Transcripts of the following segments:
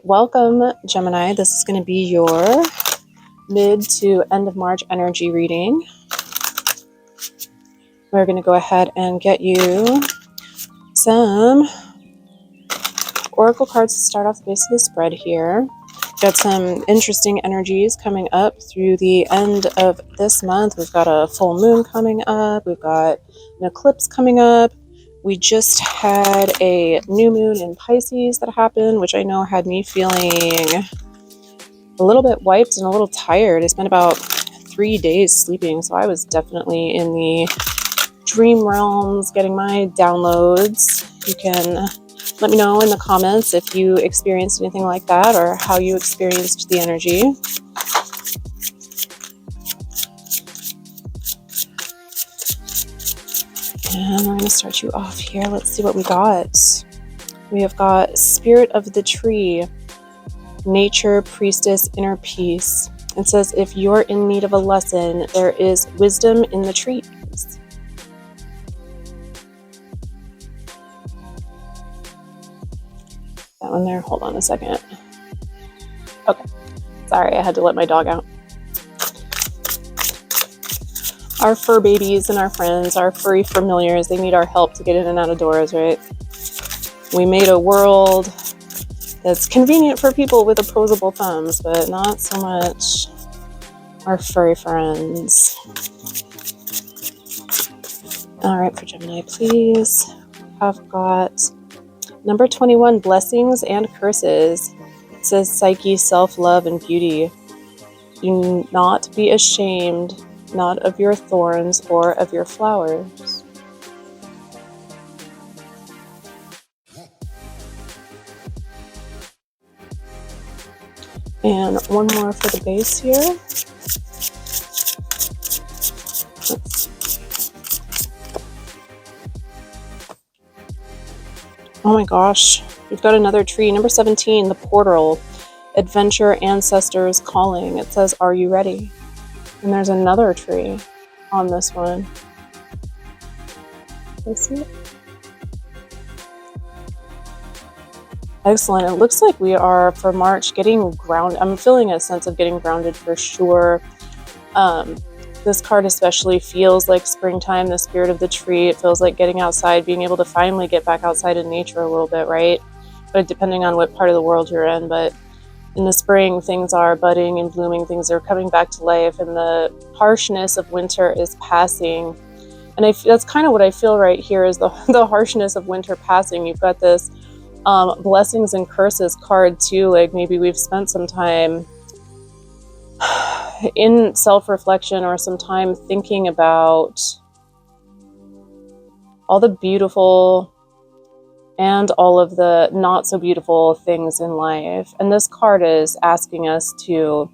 Welcome, Gemini. This is going to be your mid to end of March energy reading. We're going to go ahead and get you some oracle cards to start off the base of the spread here. Got some interesting energies coming up through the end of this month. We've got a full moon coming up. We've got an eclipse coming up. We just had a new moon in Pisces that happened, which I know had me feeling a little bit wiped and a little tired. I spent about 3 days sleeping, so I was definitely in the dream realms getting my downloads. You can let me know in the comments if you experienced anything like that or how you experienced the energy. And we're going to start you off here. Let's see what we got. We have got Spirit of the Tree, Nature, Priestess, Inner Peace. It says, if you're in need of a lesson, there is wisdom in the trees. That one there, hold on a second. Okay, sorry, I had to let my dog out. Our fur babies and our friends, our furry familiars, they need our help to get in and out of doors, right? We made a world that's convenient for people with opposable thumbs, but not so much our furry friends. All right, for Gemini, please. I've got number 21, blessings and curses. It says psyche, self-love, and beauty. Do not be ashamed, not of your thorns or of your flowers. And one more for the base here. Oh my gosh, we've got another tree. Number 17, the portal, adventure, ancestors calling. It says, are you ready? And there's another tree on this one. Can you see it? Excellent. It looks like we are, for March, getting grounded. I'm feeling a sense of getting grounded for sure. This card especially feels like springtime, the spirit of the tree. It feels like getting outside, being able to finally get back outside in nature a little bit, right? But depending on what part of the world you're in. But in the spring, things are budding and blooming. Things are coming back to life, and the harshness of winter is passing. And that's kind of what I feel right here is the harshness of winter passing. You've got this blessings and curses card too. Like maybe we've spent some time in self-reflection or some time thinking about all the beautiful and all of the not so beautiful things in life. And this card is asking us to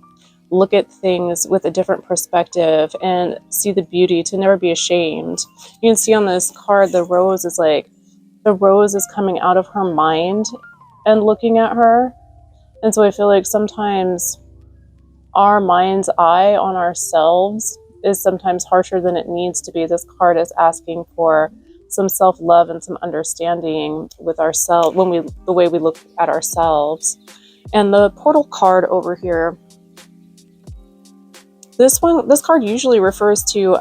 look at things with a different perspective and see the beauty, to never be ashamed. You can see on this card, the rose is coming out of her mind and looking at her. And so I feel like sometimes our mind's eye on ourselves is sometimes harsher than it needs to be. This card is asking for some self-love and some understanding with ourselves, the way we look at ourselves. And the portal card over here, this card usually refers to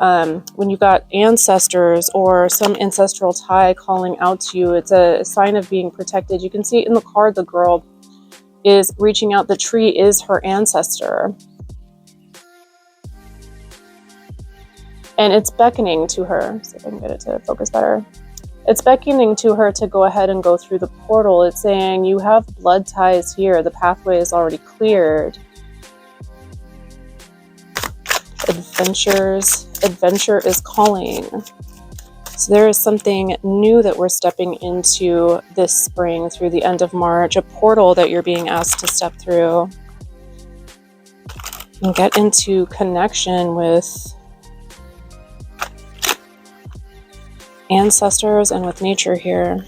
when you've got ancestors or some ancestral tie calling out to you. It's a sign of being protected. You can see in the card, the girl is reaching out. The tree is her ancestor. And it's beckoning to her. See if I can get it to focus better. It's beckoning to her to go ahead and go through the portal. It's saying, you have blood ties here. The pathway is already cleared. Adventure is calling. So there is something new that we're stepping into this spring through the end of March, a portal that you're being asked to step through and get into connection with ancestors and with nature here.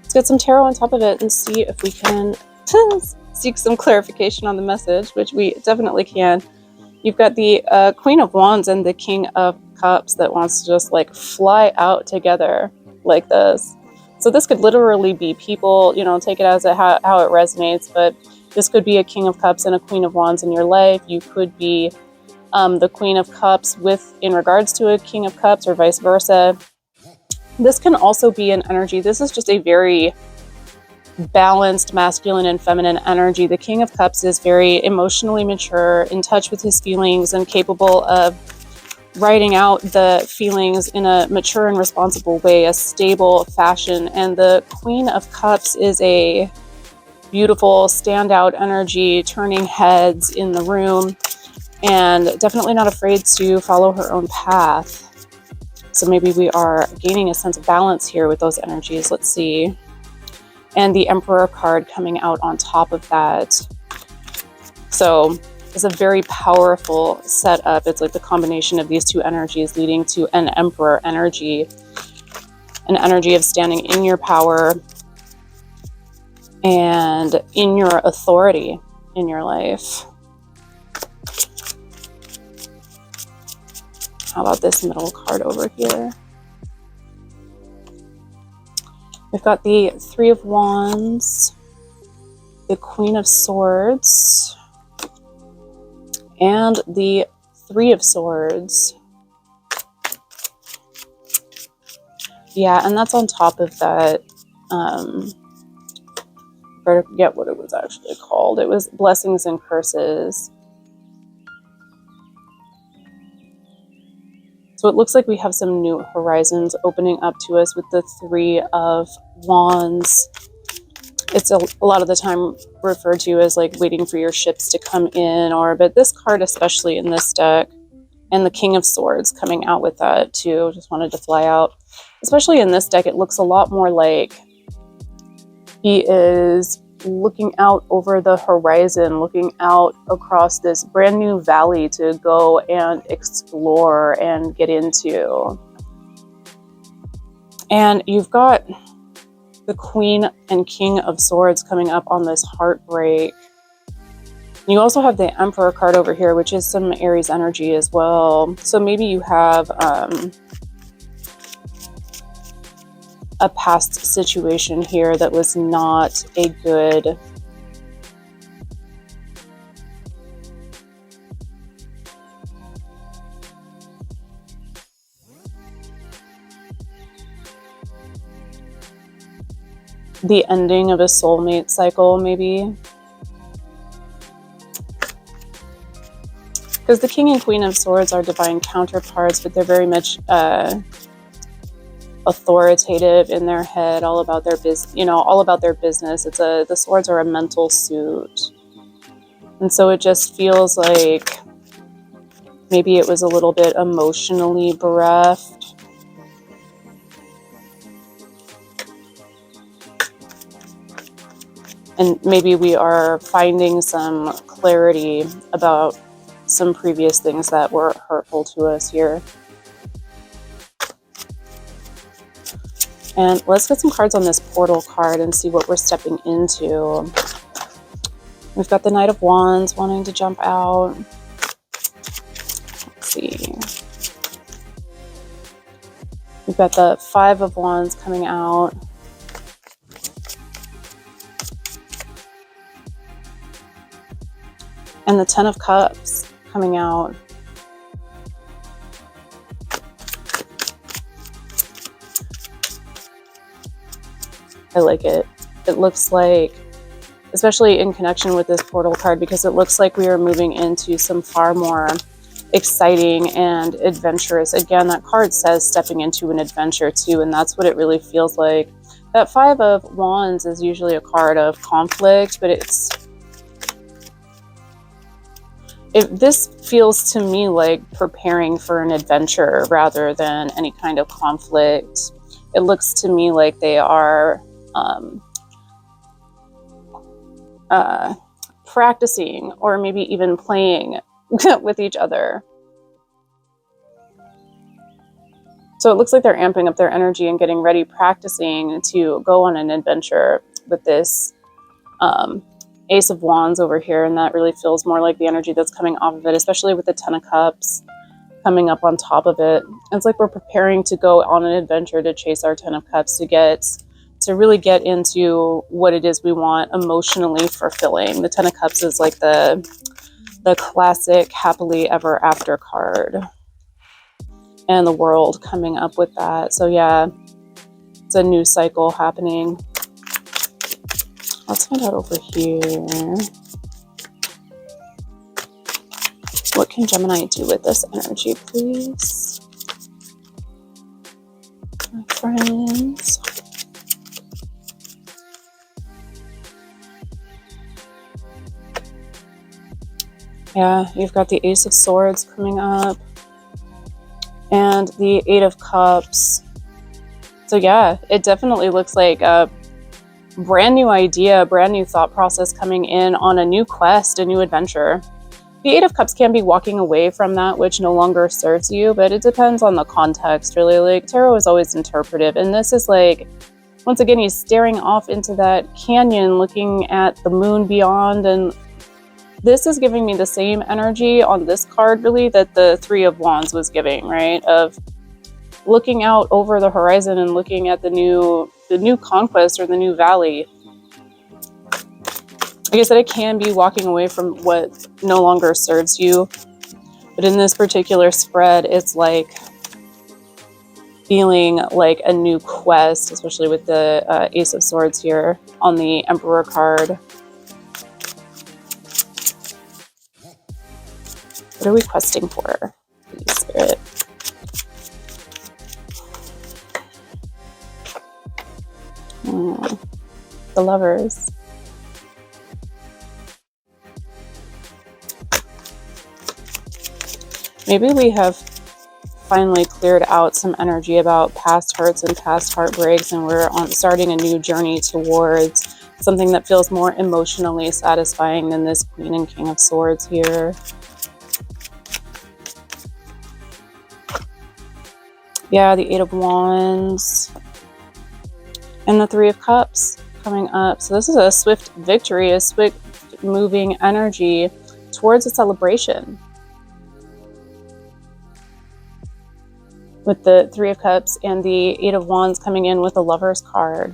Let's get some tarot on top of it and see if we can seek some clarification on the message, which we definitely can. You've got the Queen of Wands and the King of Cups that wants to just like fly out together like this. So this could literally be people, you know, take it as how it resonates, but this could be a King of Cups and a Queen of Wands in your life. You could be the Queen of Cups in regards to a King of Cups, or vice versa. This can also be an energy. This is just a very balanced masculine and feminine energy. The King of Cups is very emotionally mature, in touch with his feelings, and capable of writing out the feelings in a mature and responsible way, a stable fashion. And the Queen of Cups is a beautiful standout energy, turning heads in the room, and definitely not afraid to follow her own path. So maybe we are gaining a sense of balance here with those energies. Let's see. And the Emperor card coming out on top of that. So it's a very powerful setup. It's like the combination of these two energies leading to an Emperor energy, an energy of standing in your power and in your authority in your life. How about this middle card over here? We've got the Three of Wands, the Queen of Swords, and the Three of Swords. Yeah, and that's on top of that. I forget what it was actually called. It was Blessings and Curses. So it looks like we have some new horizons opening up to us with the Three of Wands. It's a lot of the time referred to as like waiting for your ships to come in, but this card, especially in this deck, and the King of Swords coming out with that too, just wanted to fly out. Especially in this deck, it looks a lot more like he is looking out over the horizon, looking out across this brand new valley to go and explore and get into. And you've got the Queen and King of Swords coming up on this heartbreak. You also have the Emperor card over here, which is some Aries energy as well. So maybe you have a past situation here that was not a good the ending of a soulmate cycle, maybe. Because the King and Queen of Swords are divine counterparts, but they're very much authoritative in their head, all about their business, all about their business. The swords are a mental suit. And so it just feels like maybe it was a little bit emotionally bereft. And maybe we are finding some clarity about some previous things that were hurtful to us here. And let's get some cards on this portal card and see what we're stepping into. We've got the Knight of Wands wanting to jump out. Let's see. We've got the Five of Wands coming out. And the Ten of Cups coming out. I like it. It looks like, especially in connection with this portal card, because it looks like we are moving into some far more exciting and adventurous. Again, that card says stepping into an adventure too, and that's what it really feels like. That Five of Wands is usually a card of conflict, but this feels to me like preparing for an adventure rather than any kind of conflict. It looks to me like they are practicing, or maybe even playing with each other. So it looks like they're amping up their energy and getting ready, practicing to go on an adventure with this Ace of Wands over here, and that really feels more like the energy that's coming off of it, especially with the Ten of Cups coming up on top of it. It's like we're preparing to go on an adventure to chase our Ten of Cups, to get to really get into what it is we want emotionally fulfilling. The Ten of Cups is like the classic happily ever after card, and the World coming up with that. So yeah, it's a new cycle happening. Let's find out over here. What can Gemini do with this energy, please? My friends. Yeah, you've got the Ace of Swords coming up and the Eight of Cups. So yeah, it definitely looks like a brand new idea, brand new thought process coming in on a new quest, a new adventure. The Eight of Cups can be walking away from that which no longer serves you, but it depends on the context, really. Like, tarot is always interpretive, and this is like, once again, he's staring off into that canyon, looking at the moon beyond, and this is giving me the same energy on this card, really, that the Three of Wands was giving, right? Of looking out over the horizon and looking at the new conquest or the new valley. Like I said, it can be walking away from what no longer serves you. But in this particular spread, it's like feeling like a new quest, especially with the Ace of Swords here on the Emperor card. What are we questing for, please, Spirit? The Lovers. Maybe we have finally cleared out some energy about past hurts and past heartbreaks, and we're starting a new journey towards something that feels more emotionally satisfying than this Queen and King of Swords here. Yeah, the Eight of Wands and the Three of Cups coming up. So this is a swift victory, a swift moving energy towards a celebration. With the Three of Cups and the Eight of Wands coming in with the Lovers card.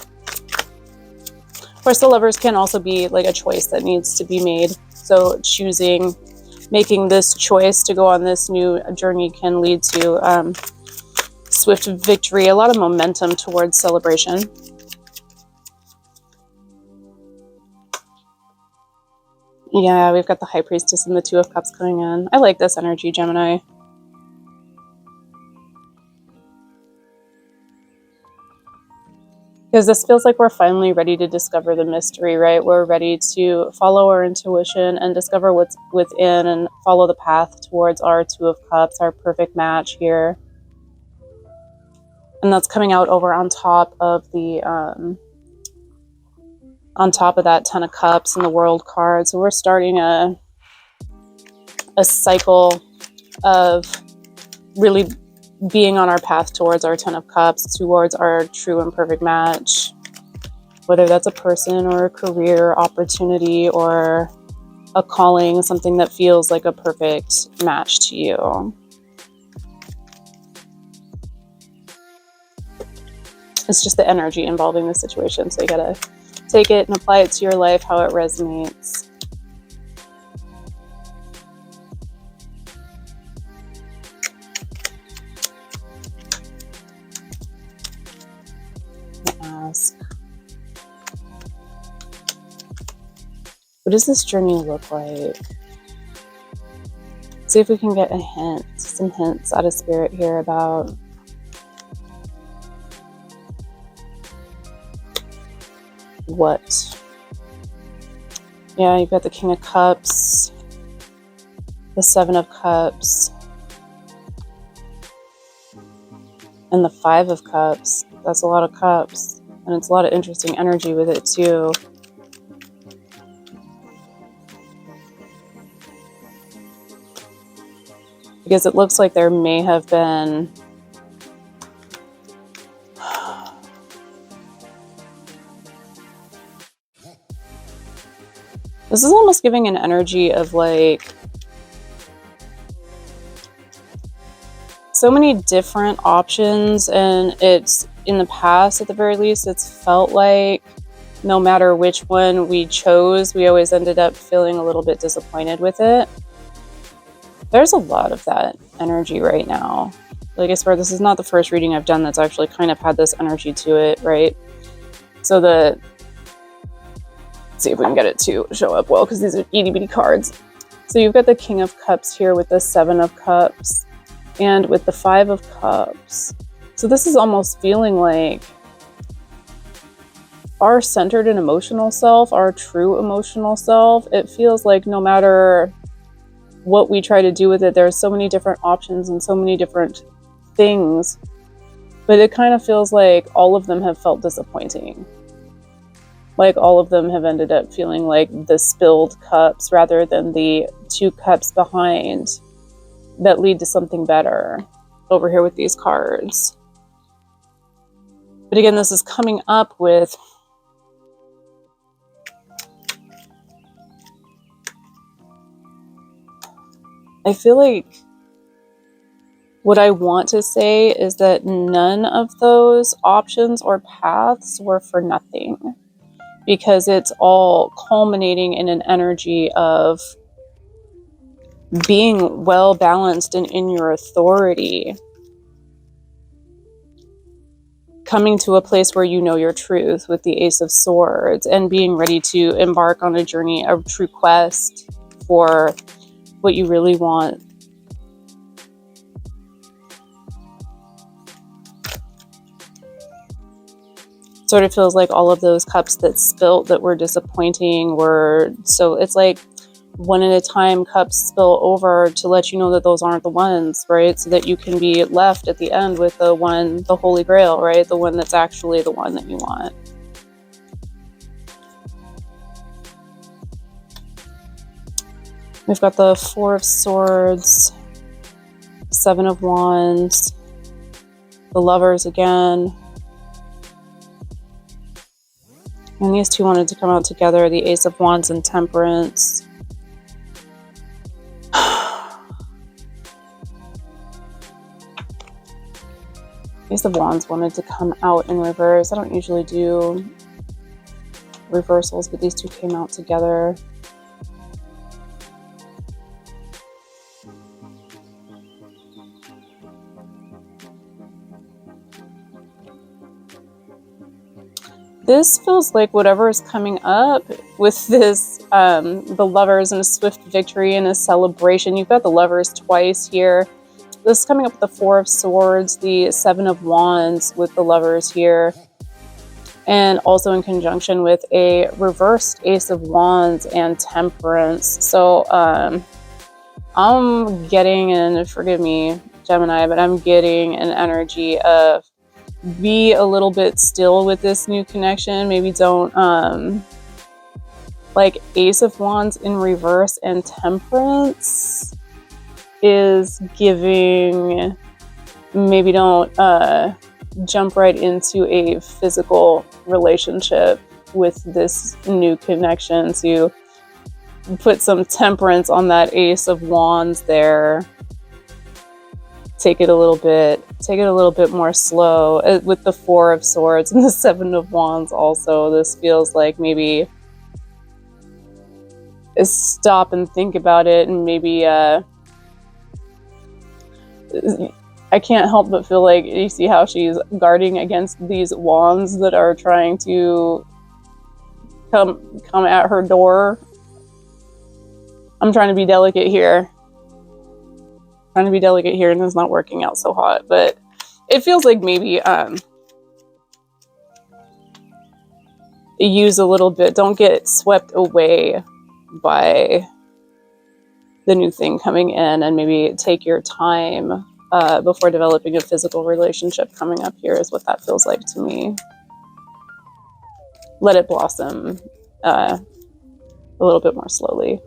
Of course, the Lovers can also be like a choice that needs to be made. So making this choice to go on this new journey can lead to swift victory, a lot of momentum towards celebration. Yeah, we've got the High Priestess and the Two of Cups coming in. I like this energy, Gemini. Because this feels like we're finally ready to discover the mystery, right? We're ready to follow our intuition and discover what's within and follow the path towards our Two of Cups, our perfect match here. And that's coming out over on top of the that Ten of Cups and the World card. So we're starting a cycle of really being on our path towards our Ten of Cups, towards our true and perfect match, whether that's a person or a career opportunity or a calling, something that feels like a perfect match to you. It's just the energy involving the situation, so you gotta take it and apply it to your life, how it resonates. Ask, what does this journey look like? See if we can get a hint, some hints out of Spirit here about what. Yeah, you've got the King of Cups, the Seven of Cups, and the Five of Cups. That's a lot of cups, and it's a lot of interesting energy with it too. Because it looks like there may have been this is almost giving an energy of like so many different options, and it's in the past, at the very least, it's felt like no matter which one we chose, we always ended up feeling a little bit disappointed with it. There's a lot of that energy right now. Like, I swear, this is not the first reading I've done that's actually kind of had this energy to it, right? So let's see if we can get it to show up well, because these are itty bitty cards. So you've got the King of Cups here with the Seven of Cups and with the Five of Cups. So this is almost feeling like our centered and emotional self, our true emotional self. It feels like no matter what we try to do with it, there's so many different options and so many different things, but it kind of feels like all of them have felt disappointing. Like all of them have ended up feeling like the spilled cups rather than the two cups behind that lead to something better over here with these cards. But again, this is coming up with I feel like what I want to say is that none of those options or paths were for nothing, because it's all culminating in an energy of being well balanced and in your authority, coming to a place where you know your truth with the Ace of Swords, and being ready to embark on a journey, a true quest for what you really want. Sort of feels like all of those cups that spilt that were disappointing were, so it's like one at a time cups spill over to let you know that those aren't the ones, right? So that you can be left at the end with the one, the Holy Grail, right? The one that's actually the one that you want. We've got the Four of Swords, Seven of Wands, the Lovers again. And these two wanted to come out together, the Ace of Wands and Temperance. Ace of Wands wanted to come out in reverse. I don't usually do reversals, but these two came out together. This feels like whatever is coming up with this, the Lovers and a swift victory and a celebration. You've got the Lovers twice here. This is coming up with the Four of Swords, the Seven of Wands with the Lovers here, and also in conjunction with a reversed Ace of Wands and Temperance. So I'm getting, and forgive me, Gemini, but I'm getting an energy of be a little bit still with this new connection. Maybe don't, like Ace of Wands in reverse and Temperance is giving, maybe don't jump right into a physical relationship with this new connection. So you put some temperance on that Ace of Wands there. Take it a little bit more slow. With the Four of Swords and the Seven of Wands also, this feels like maybe stop and think about it, and maybe I can't help but feel like you see how she's guarding against these wands that are trying to come at her door. I'm trying to be delicate here. And it's not working out so hot, but it feels like maybe use a little bit, don't get swept away by the new thing coming in, and maybe take your time before developing a physical relationship coming up here is what that feels like to me. Let it blossom a little bit more slowly.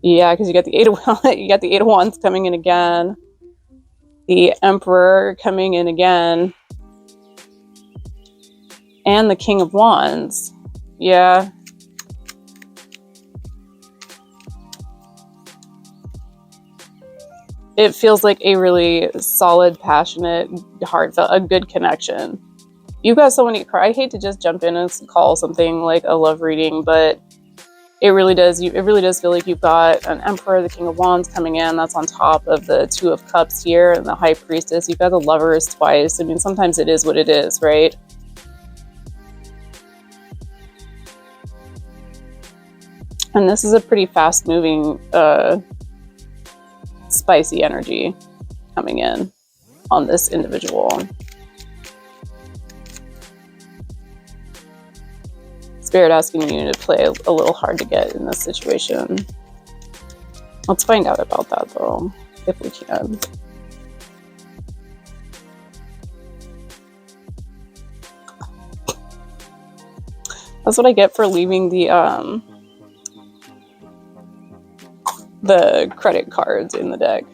Yeah, because you got the Eight of Wands coming in again. The Emperor coming in again. And the King of Wands. Yeah. it feels like a really solid, passionate, heartfelt, a good connection. You've got so many. I hate to just jump in and call something like a love reading, but it really does. It really does feel like you've got an Emperor, the King of Wands coming in. That's on top of the Two of Cups here and the High Priestess. You've got the Lovers twice. I mean, sometimes it is what it is, right? And this is a pretty fast-moving, spicy energy coming in on this individual. Spirit asking you to play a little hard to get in this situation. Let's find out about that, though, if we can. That's what I get for leaving the credit cards in the deck.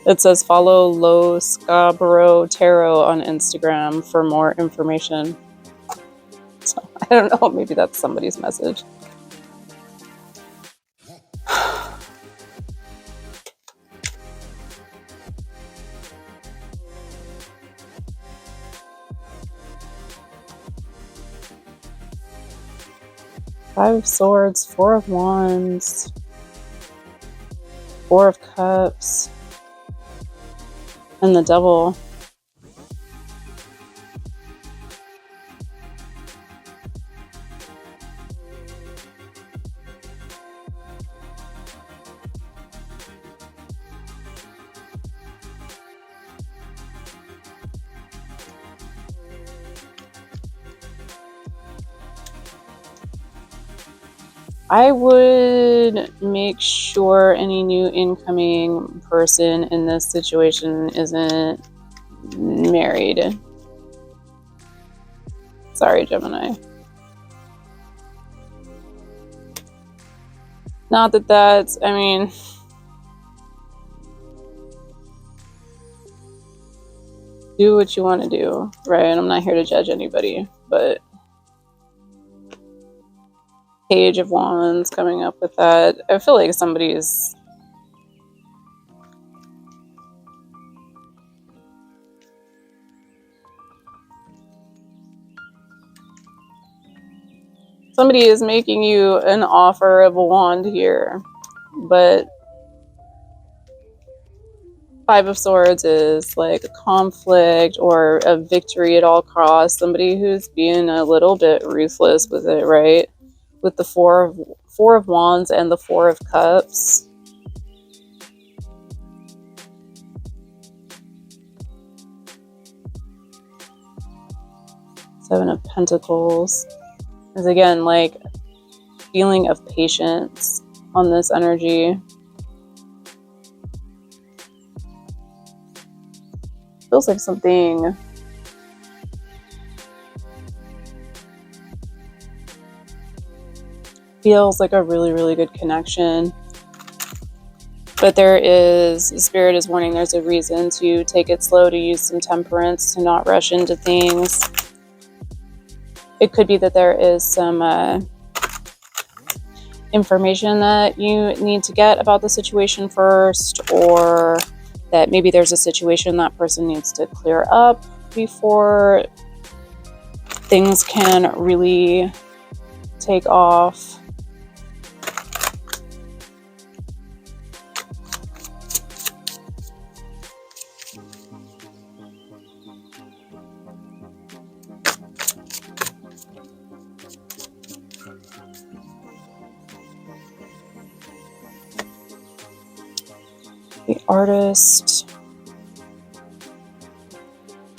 It says follow Lo Scarborough Tarot on Instagram for more information. So, I don't know, maybe that's somebody's message. Five of Swords, Four of Wands, Four of Cups, and the Devil. I would make sure any new incoming person in this situation isn't married. Sorry, Gemini. Not that that's, I mean, do what you want to do, right? I'm not here to judge anybody, but Page of Wands coming up with that. I feel like somebody's is making you an offer of a wand here, but Five of Swords is like a conflict or a victory at all costs. Somebody who's being a little bit ruthless with it, right? With the Four of Wands and the Four of Cups. Seven of Pentacles is again like feeling of patience on this energy. Feels like something feels like a really, really good connection. But there is, Spirit is warning, there's a reason to take it slow, to use some temperance, to not rush into things. It could be that there is some information that you need to get about the situation first, or that maybe there's a situation that person needs to clear up before things can really take off. The Artist,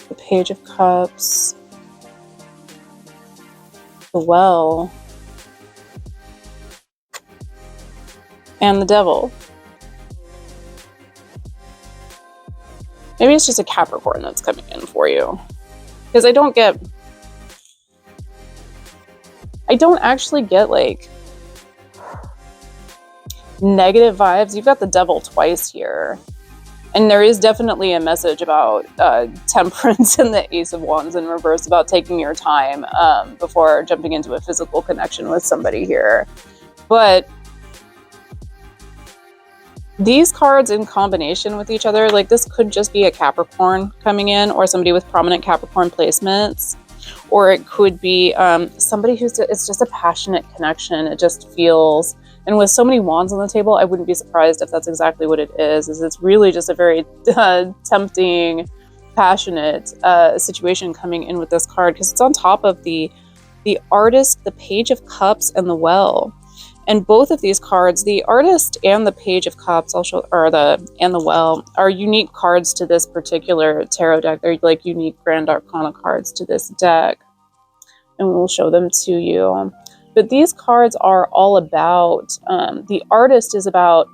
the Page of Cups, the Well, and the Devil. Maybe it's just a Capricorn that's coming in for you. Because I don't actually get like negative vibes. You've got the Devil twice here. And there is definitely a message about temperance and the Ace of Wands in reverse, about taking your time before jumping into a physical connection with somebody here. But These cards in combination with each other, like this could just be a Capricorn coming in, or somebody with prominent Capricorn placements, or it could be somebody it's just a passionate connection. It just feels, and with so many wands on the table, I wouldn't be surprised if that's exactly what it is it's really just a very tempting, passionate situation coming in with this card, because it's on top of the Artist, the Page of Cups, and the Well. And both of these cards, the Artist and the Page of Cups, and the Well, are unique cards to this particular tarot deck. They're like unique Grand Arcana cards to this deck, and we'll show them to you. But these cards are all about, the Artist is about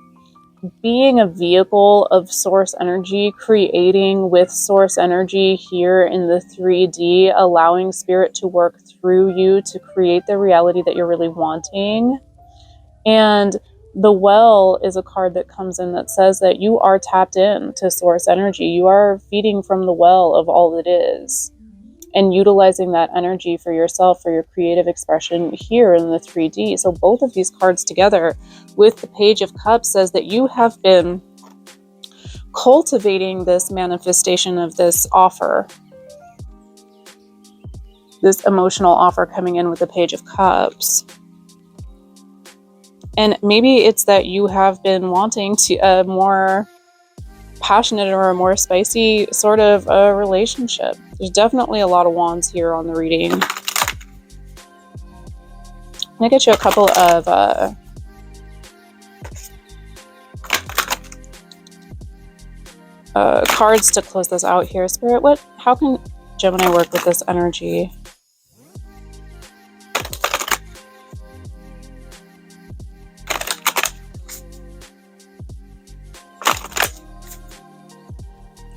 being a vehicle of source energy, creating with source energy here in the 3D, allowing spirit to work through you to create the reality that you're really wanting. And the Well is a card that comes in that says that you are tapped in to source energy. You are feeding from the well of all that is, and utilizing that energy for yourself, for your creative expression here in the 3D. So both of these cards together with the Page of Cups says that you have been cultivating this manifestation of this offer, this emotional offer coming in with the Page of Cups. And maybe it's that you have been wanting to a more passionate or a more spicy sort of a relationship. There's definitely a lot of wands here on the reading. I'm gonna get you a couple of cards to close this out here. Spirit, how can Gemini work with this energy?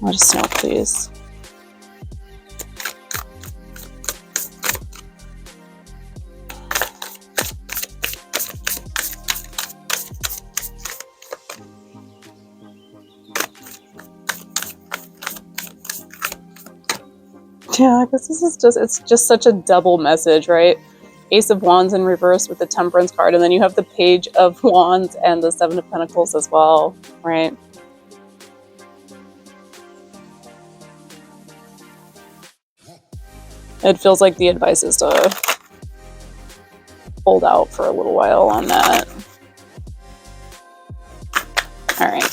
Let us know, please. Yeah, because it's just such a double message, right? Ace of Wands in reverse with the Temperance card, and then you have the Page of Wands and the Seven of Pentacles as well, right? It feels like the advice is to hold out for a little while on that. All right.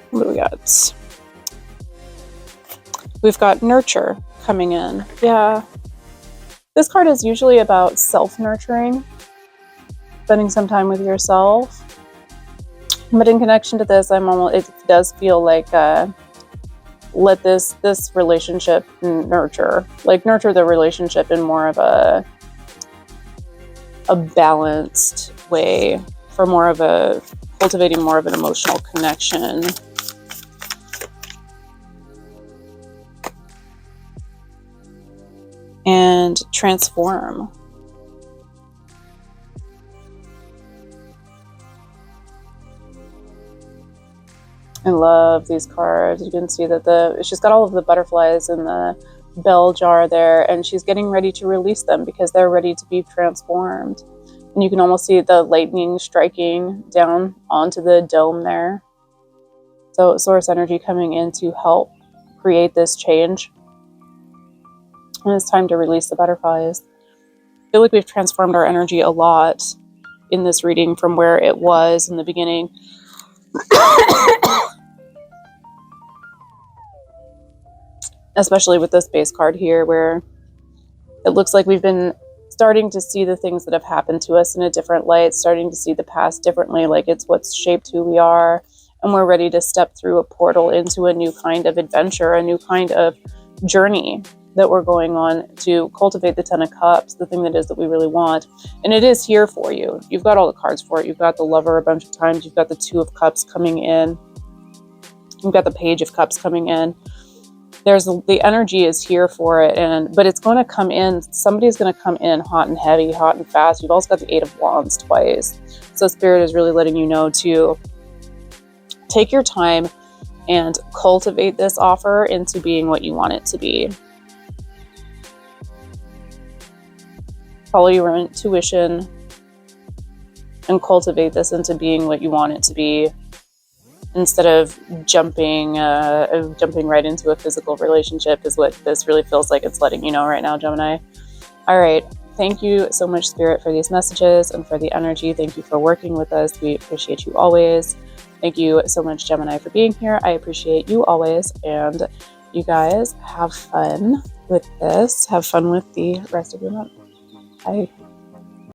What do we got? We've got Nurture coming in. Yeah. This card is usually about self-nurturing, spending some time with yourself. But in connection to this, it does feel like let this relationship nurture the relationship in more of a balanced way, for more of a cultivating more of an emotional connection. And transform. I love these cards. You can see that she's got all of the butterflies in the bell jar there, and she's getting ready to release them because they're ready to be transformed. And you can almost see the lightning striking down onto the dome there. So source energy coming in to help create this change. And it's time to release the butterflies. I feel like we've transformed our energy a lot in this reading from where it was in the beginning. Especially with this base card here, where it looks like we've been starting to see the things that have happened to us in a different light, starting to see the past differently, like it's what's shaped who we are, and we're ready to step through a portal into a new kind of adventure, a new kind of journey that we're going on to cultivate the Ten of Cups, the thing that is that we really want. And it is here for you. You've got all the cards for it. You've got the Lover a bunch of times. You've got the Two of Cups coming in. You've got the Page of Cups coming in. The energy is here for it, but it's going to come in. Somebody's going to come in hot and heavy, hot and fast. You've also got the Eight of Wands twice. So Spirit is really letting you know to take your time and cultivate this offer into being what you want it to be. Follow your intuition. and cultivate this into being what you want it to be, instead of jumping right into a physical relationship, is what this really feels like it's letting you know right now, Gemini. All right. Thank you so much, Spirit, for these messages and for the energy. Thank you for working with us. We appreciate you always. Thank you so much, Gemini, for being here. I appreciate you always. And you guys have fun with this. Have fun with the rest of your month. Bye.